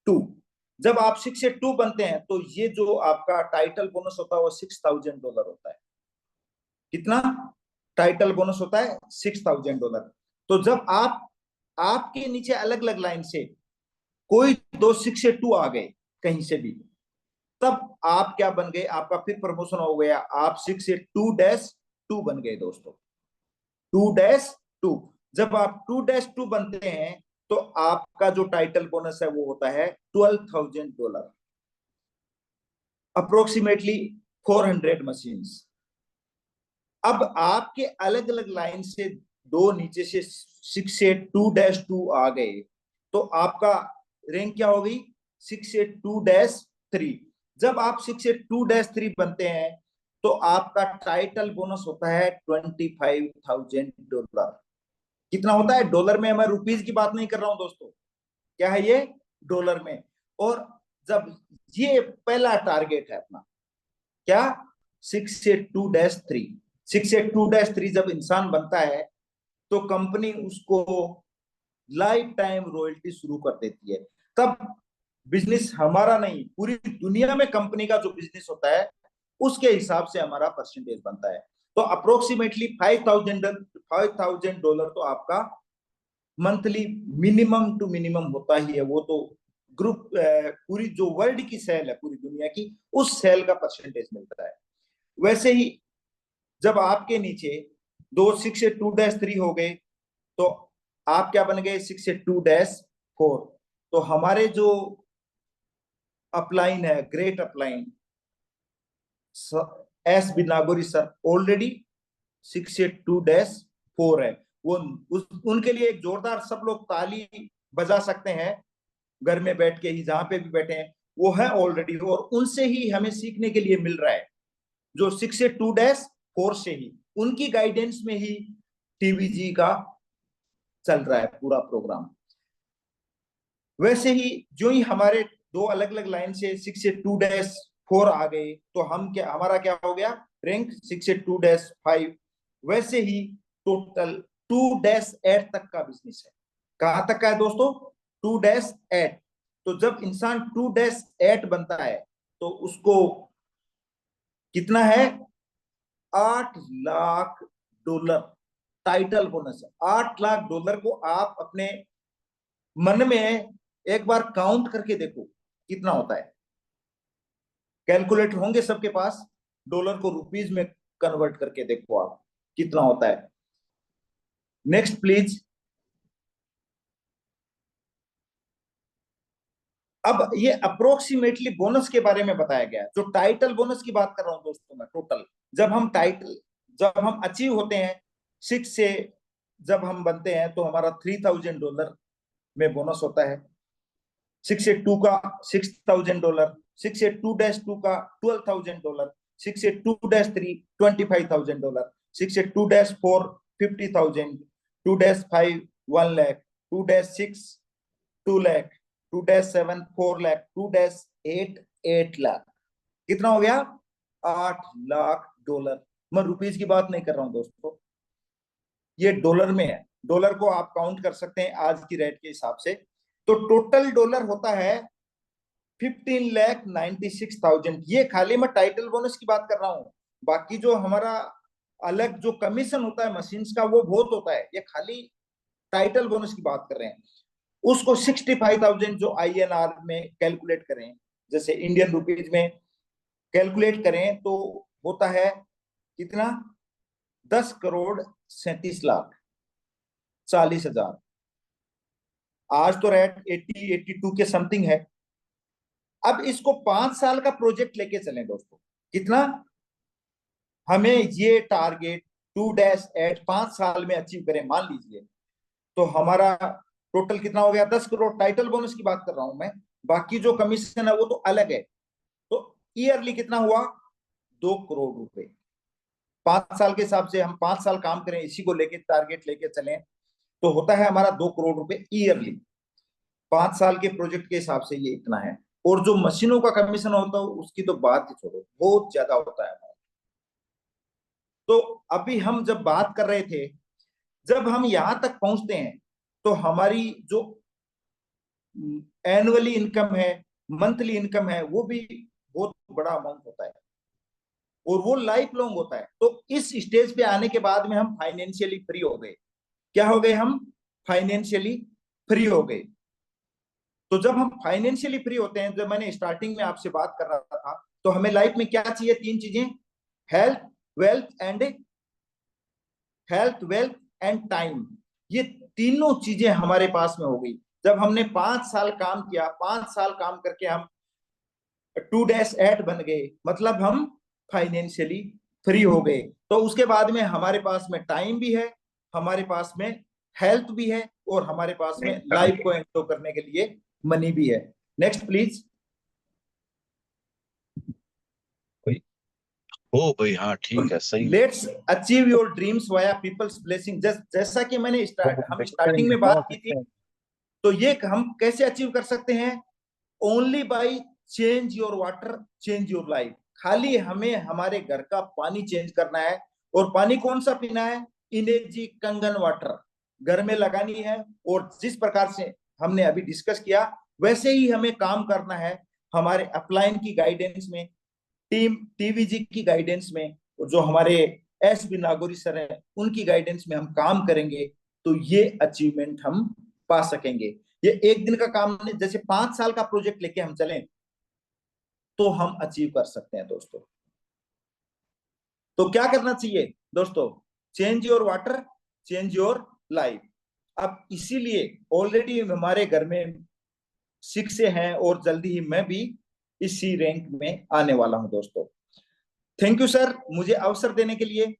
2। जब आप 6 से 2 बनते हैं तो ये जो आपका टाइटल बोनस होता है वो $6,000 होता है। कितना टाइटल बोनस होता है? $6,000। तो जब आपके नीचे अलग अलग लाइन से कोई 2 6 से 2 आ गए कहीं से भी, तब आप क्या बन गए? आपका फिर प्रमोशन हो गया, आप 6 से 2-2 बन गए दोस्तों। 2-2। जब आप 2-2 बनते हैं तो आपका जो टाइटल बोनस है वो होता है $12,000, अप्रोक्सीमेटली 400 मशीन। अब आपके अलग अलग लाइन से दो नीचे से 6 से 2-2 आ गए तो आपका रैंक क्या हो गई? 6 से 2-3। जब आप 6 से 2-3 बनते हैं तो आपका टाइटल बोनस होता है $25,000। कितना होता है डॉलर में? मैं रुपीज की बात नहीं कर रहा हूं दोस्तों, क्या है ये? डॉलर में। और जब ये पहला टारगेट है अपना, क्या? 6 से 2-3। 6 से 2-3 जब इंसान बनता है तो कंपनी उसको लाइफ टाइम रॉयल्टी शुरू कर देती है। तब बिजनेस हमारा नहीं, पूरी दुनिया में कंपनी का जो बिजनेस होता है उसके हिसाब से हमारा परसेंटेज बनता है। तो अप्रोक्सीमेटली $5,000 तो आपका मंथली मिनिमम टू मिनिमम होता ही है। वो तो ग्रुप पूरी जो वर्ल्ड की सेल है पूरी दुनिया की, उस सेल का परसेंटेज मिलता है। वैसे ही जब आपके नीचे 6 से 2-3 हो गए तो आप क्या बन गए? 6 से 2-4। तो हमारे जो अपलाइन है, great upline, S B Nagori sir, already 6 से 2-4 है। वो उनके लिए एक जोरदार सब लोग ताली बजा सकते हैं घर में बैठ के ही, जहां पे भी बैठे हैं। वो है ऑलरेडी, और उनसे ही हमें सीखने के लिए मिल रहा है, जो 6 से 2-4 से ही, उनकी गाइडेंस में ही टीवीजी का चल रहा है पूरा प्रोग्राम। वैसे ही जो ही हमारे दो अलग अलग लाइन से 6 से 2-4 आ गए तो हम क्या, हमारा क्या हो गया? रैंक 6 से 2-5। वैसे ही टोटल 2-8 तक का बिजनेस है। कहां तक का है दोस्तों? 2-8। तो जब इंसान 2-8 बनता है तो उसको कितना है? $8 लाख टाइटल बोनस है। $8 लाख को आप अपने मन में एक बार काउंट करके देखो कितना होता है। कैलकुलेटर होंगे सबके पास, डॉलर को रुपीज में कन्वर्ट करके देखो आप कितना होता है। Next please. अब ये अप्रोक्सीमेटली बोनस के बारे में बताया गया। जो टाइटल बोनस की बात कर रहा हूं दोस्तों मैं, टोटल जब हम अचीव होते हैं 6 से, जब हम बनते हैं तो हमारा $3,000 में बोनस होता है। 6 से 2 का $6,000, 6 से 2-2 का $12,000, 6 से 2-3 $25,000, 6-2-4 50,000, 2-5 1 lakh, 2-6 2 lakh, 2-7 4 lakh, 2-8 8 लाख। कितना हो गया? $8 लाख। मैं रुपीज की बात नहीं कर रहा हूं दोस्तों, ये डॉलर में है। डॉलर को आप काउंट कर सकते हैं आज की रेट के हिसाब से। तो टोटल डॉलर होता है 15,96,000। ये खाली मैं टाइटल बोनस की बात कर रहा हूं। बाकी जो हमारा अलग जो कमीशन होता है मशीन्स का वो बहुत होता है, ये खाली टाइटल बोनस की बात कर रहे हैं। उसको 65,000 जो INR में कैलकुलेट करें, जैसे इंडियन रुपीज में कैलकुलेट करें तो होता है कितना? 10,37,40,40,000। आज तो रेट 80-82 के समथिंग है। अब इसको 5 साल का प्रोजेक्ट लेके चलें दोस्तों, कितना हमें ये टारगेट 2-8 5 साल में अचीव करें, मान लीजिए, तो हमारा टोटल कितना हो गया? 10 करोड़। टाइटल बोनस की बात कर रहा हूं मैं, बाकी जो कमीशन है वो तो अलग है। तो ईयरली कितना हुआ? 2 करोड़ रुपए। 5 साल के हिसाब से हम 5 साल काम करें, इसी को लेके टारगेट लेके चलें, तो होता है हमारा 2 करोड़ रुपए ईयरली। 5 साल के प्रोजेक्ट के हिसाब से ये इतना है। और जो मशीनों का कमीशन होता है उसकी तो बात ही छोड़ो, बहुत ज्यादा होता है। तो अभी हम जब बात कर रहे थे, जब हम यहां तक पहुंचते हैं तो हमारी जो एनुअली इनकम है, मंथली इनकम है, वो भी बहुत बड़ा अमाउंट होता है और वो लाइफ लॉन्ग होता है। तो इस स्टेज पे आने के बाद में हम फाइनेंशियली फ्री हो गए। क्या हो गए हम? फाइनेंशियली फ्री हो गए। तो जब हम फाइनेंशियली फ्री होते हैं, जब मैंने स्टार्टिंग में आपसे बात कर रहा था, तो हमें लाइफ में क्या चाहिए? 3 चीजें, हेल्थ वेल्थ एंड टाइम। ये तीनों चीजें हमारे पास में हो गई। जब हमने 5 साल काम किया, 5 साल काम करके हम 2-8 बन गए, मतलब हम फाइनेंशियली फ्री हो गए। तो उसके बाद में हमारे पास में टाइम भी है, हमारे पास में हेल्थ भी है, और हमारे पास में लाइफ को एंजॉय करने के लिए मनी भी है। Next please. ओ भाई, हाँ ठीक है, सही। Let's achieve your dreams via people's blessing. जैसा कि मैंने हम स्टार्टिंग में बात की थी, तो ये हम कैसे अचीव कर सकते हैं? Only by change your water change your life. खाली हमें हमारे घर का पानी चेंज करना है। और पानी कौन सा पीना है? इनेर्जी कंगन वाटर घर में लगानी है। और जिस प्रकार से हमने अभी डिस्कस किया, वैसे ही हमें काम करना है। हमारे अपलाइन की गाइडेंस में, टीम TVG की गाइडेंस में, और जो हमारे SB नागौरी सर है उनकी गाइडेंस में हम काम करेंगे, तो ये अचीवमेंट हम पा सकेंगे। ये एक दिन का काम नहीं, जैसे 5 साल का प्रोजेक्ट लेके हम चलें तो हम अचीव कर सकते हैं दोस्तों। तो क्या करना चाहिए दोस्तों? Change your water change your life. अब इसीलिए ऑलरेडी हमारे घर में शिक्षे हैं, और जल्दी ही मैं भी इसी रैंक में आने वाला हूं दोस्तों। थैंक यू सर, मुझे अवसर देने के लिए।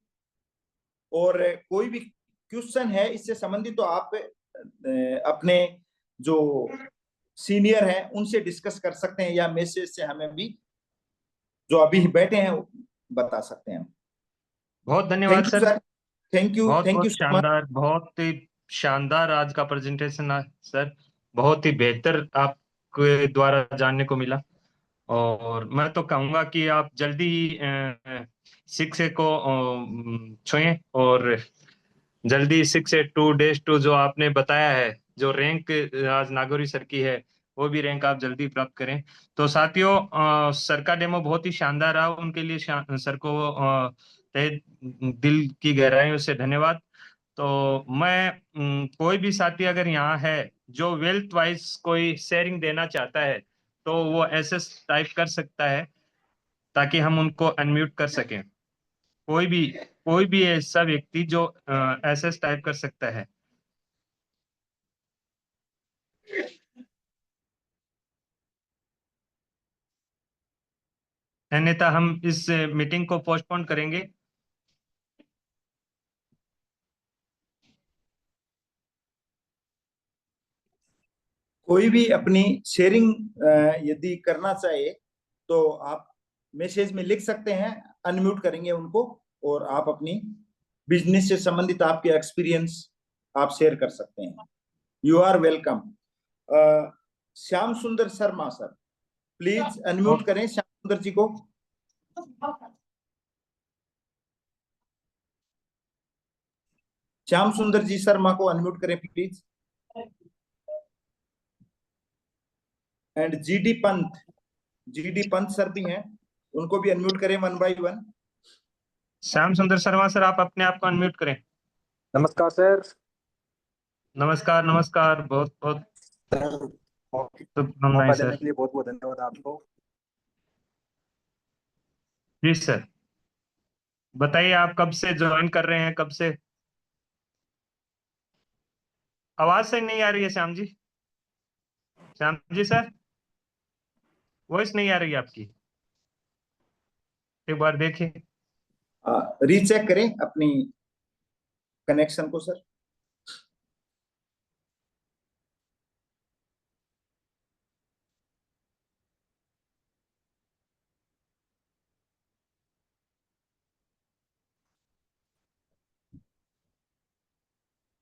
और कोई भी क्वेश्चन है इससे संबंधित तो आप अपने जो सीनियर हैं उनसे डिस्कस कर सकते हैं, या मैसेज से हमें भी जो अभी बैठे हैं बता सकते हैं। बहुत धन्यवाद thank you sir. Sir, thank you, बहुत थैंक बहुत यू सो मच। शानदार, बहुत ही शानदार आज का प्रेजेंटेशन सर। बहुत ही बेहतर आपके द्वारा जानने को मिला। और मैं तो कहूँगा कि आप जल्दी ही शिक्षे को छुएं, और जल्दी 6-2-2 जो आपने बताया है, जो रैंक आज नागौरी सर की है, वो भी रैंक आप जल्दी प्राप्त करें। तो साथियों, सर का डेमो बहुत ही शानदार रहा। उनके लिए सर को तहे दिल की गहराइयों से धन्यवाद। तो मैं कोई भी साथी अगर यहाँ है जो वेल्थ वाइज कोई शेयरिंग देना चाहता है, तो वो SS टाइप कर सकता है, ताकि हम उनको अनम्यूट कर सकें। कोई भी ऐसा व्यक्ति जो SS टाइप कर सकता है। अन्यथा हम इस मीटिंग को पोस्टपोन करेंगे। कोई भी अपनी शेयरिंग यदि करना चाहे तो आप मैसेज में लिख सकते हैं, अनम्यूट करेंगे उनको, और आप अपनी बिजनेस से संबंधित आपके एक्सपीरियंस आप शेयर कर सकते हैं। You are welcome. श्याम सुंदर शर्मा सर, प्लीज अनम्यूट करें श्याम सुंदर जी को। श्याम सुंदर जी शर्मा को अनम्यूट करें please. And GD Pant sir भी हैं, उनको भी अनम्यूट करें 1 by 1। श्याम सुंदर शर्मा सर, आप अपने आप को अनम्यूट करें। नमस्कार सर। नमस्कार नमस्कार, बहुत बहुत शुभकामनाएं मौका सर। देने के लिए बहुत बहुत धन्यवाद आपको। जी सर, बताइए आप कब से ज्वाइन कर रहे हैं, कब से? आवाज सही नहीं आ रही है श्याम जी। श्याम जी सर, वॉइस नहीं आ रही है आपकी, एक बार देखिए। रीचेक करें अपनी कनेक्शन को सर।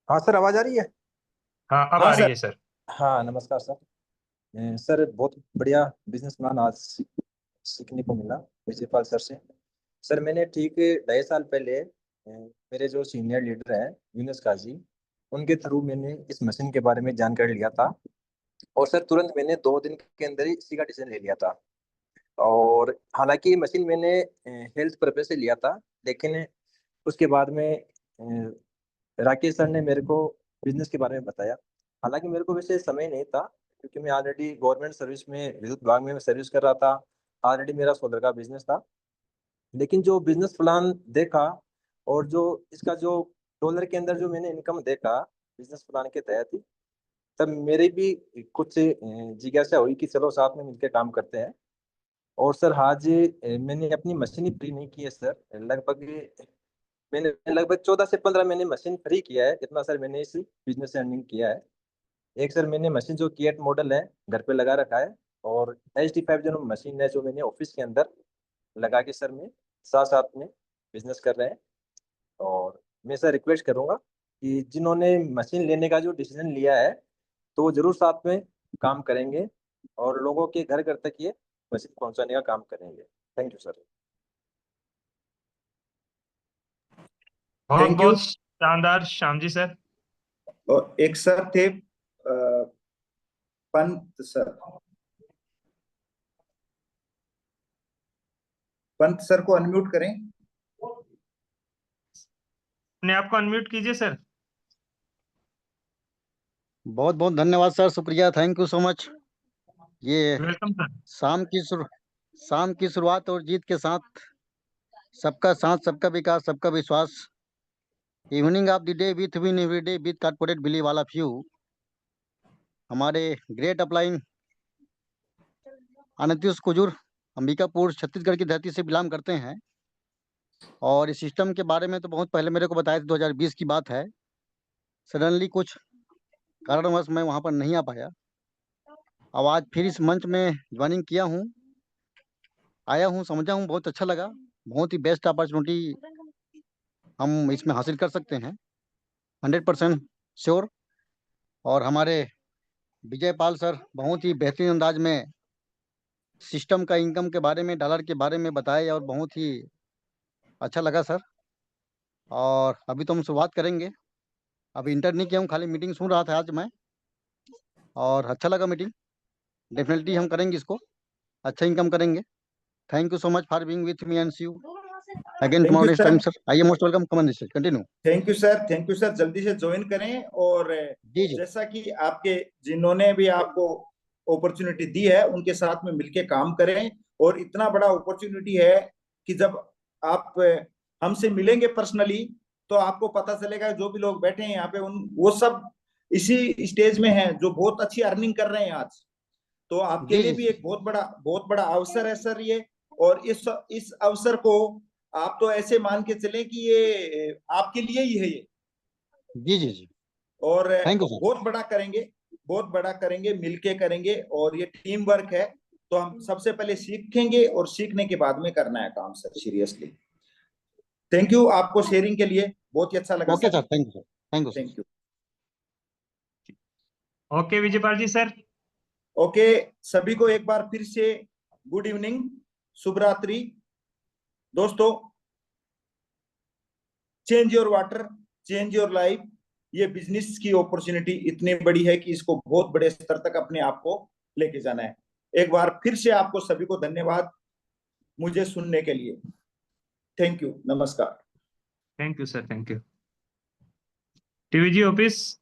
हाँ सर, आवाज आ रही है? हाँ, अब हाँ आ रही सर। है सर। हाँ नमस्कार सर। सर बहुत बढ़िया बिजनेस प्लान आज सीखने को मिला विजय पाल सर से। सर मैंने ठीक 2.5 साल पहले मेरे जो सीनियर लीडर हैं यूनुस काजी, उनके थ्रू मैंने इस मशीन के बारे में जानकारी लिया था। और सर तुरंत मैंने 2 दिन के अंदर ही इसी का डिसीजन ले लिया था। और हालांकि ये मशीन मैंने हेल्थ पर्पज से लिया था, लेकिन उसके बाद में राकेश सर ने मेरे को बिजनेस के बारे में बताया। हालांकि मेरे को वैसे समय नहीं था, क्योंकि मैं ऑलरेडी गवर्नमेंट सर्विस में विद्युत विभाग में सर्विस कर रहा था। ऑलरेडी मेरा सोलर का बिजनेस था। लेकिन जो बिजनेस प्लान देखा और जो इसका जो डॉलर के अंदर जो मैंने इनकम देखा बिजनेस प्लान के तहत ही, तब मेरे भी कुछ जिज्ञासा हुई कि चलो साथ में मिलकर काम करते हैं। और सर आज मैंने अपनी मशीन ही फ्री नहीं की है सर। लगभग 14 से 15 महीने मशीन फ्री किया है, इतना सर मैंने इस बिजनेस से अर्निंग किया है। एक सर मैंने मशीन जो किएट मॉडल है घर पे लगा रखा है, और HD5 जो मशीन है जो मैंने ऑफिस के अंदर लगा के सर मैं साथ साथ में बिजनेस कर रहे हैं। और मैं सर रिक्वेस्ट करूंगा कि जिन्होंने मशीन लेने का जो डिसीजन लिया है तो वो जरूर साथ में काम करेंगे और लोगों के घर घर तक ये मशीन पहुंचाने का काम करेंगे। Thank you sir. बहुत थैंक यू। बहुत शानदार श्याम जी सर। और एक सर थे पंत सर, पंत सर को अनम्यूट करें। अपने आप को अनम्यूट कीजिए सर। बहुत बहुत धन्यवाद सर, शुक्रिया, थैंक यू सो मच। ये वेलकम सर। शाम की शुरुआत और जीत के साथ सबका साथ, सबका विकास, सबका विश्वास। Evening of the day with win every day with corporate believe all of you. हमारे ग्रेट अपलाइन अनतीश कुजूर अंबिकापुर छत्तीसगढ़ की धरती से बिलोंग करते हैं। और इस सिस्टम के बारे में तो बहुत पहले मेरे को बताया था, 2020 की बात है। सडनली कुछ कारणवश मैं वहाँ पर नहीं आ पाया। अब आज फिर इस मंच में ज्वाइनिंग किया हूँ, आया हूँ, समझा हूँ, बहुत अच्छा लगा। बहुत ही बेस्ट अपॉर्चुनिटी हम इसमें हासिल कर सकते हैं, 100% श्योर। और हमारे विजय पाल सर बहुत ही बेहतरीन अंदाज में सिस्टम का, इनकम के बारे में, डॉलर के बारे में बताए और बहुत ही अच्छा लगा सर। और अभी तो हम शुरुआत करेंगे, अभी इंटर नहीं किया हूँ, खाली मीटिंग सुन रहा था आज मैं, और अच्छा लगा मीटिंग। डेफिनेटली हम करेंगे इसको, अच्छा इनकम करेंगे। Thank you so much for being with me and see you again thank you tomorrow time sir. Sir. I am most welcome, come on continue. Thank you sir, thank you sir, जल्दी से join करें। और जी जी जैसा कि आपके जिन्होंने भी आपको अपॉर्चुनिटी दी है उनके साथ में मिलके काम करें। और इतना बड़ा अपॉर्चुनिटी है कि जब आप हमसे मिलेंगे पर्सनली तो आपको पता चलेगा जो भी लोग बैठे हैं यहाँ पे उन वो सब इसी स्टेज में हैं जो बहुत अच्छी अर्निंग कर रहे हैं आज। तो आपके जी लिए जी भी एक बहुत बड़ा अवसर है सर ये। और इस अवसर को आप तो ऐसे मान के चलें कि ये आपके लिए ही है ये। जी जी जी। और थैंक यू सर। बहुत बड़ा करेंगे, बहुत बड़ा करेंगे, मिलके करेंगे। और ये टीम वर्क है, तो हम सबसे पहले सीखेंगे और सीखने के बाद में करना है काम सर, सीरियसली। थैंक यू आपको शेयरिंग के लिए, बहुत ही अच्छा लगा okay sir. Sir, thank you sir, thank you sir. Thank you. Okay Vijaypal ji sir. Okay, सभी को एक बार फिर से गुड इवनिंग, शुभ रात्रि। दोस्तों, change your water, change your life, ये बिजनेस की अपॉर्चुनिटी इतनी बड़ी है कि इसको बहुत बड़े स्तर तक अपने आप को लेके जाना है। एक बार फिर से आपको सभी को धन्यवाद मुझे सुनने के लिए। थैंक यू, नमस्कार। Thank you sir, thank you. TVG office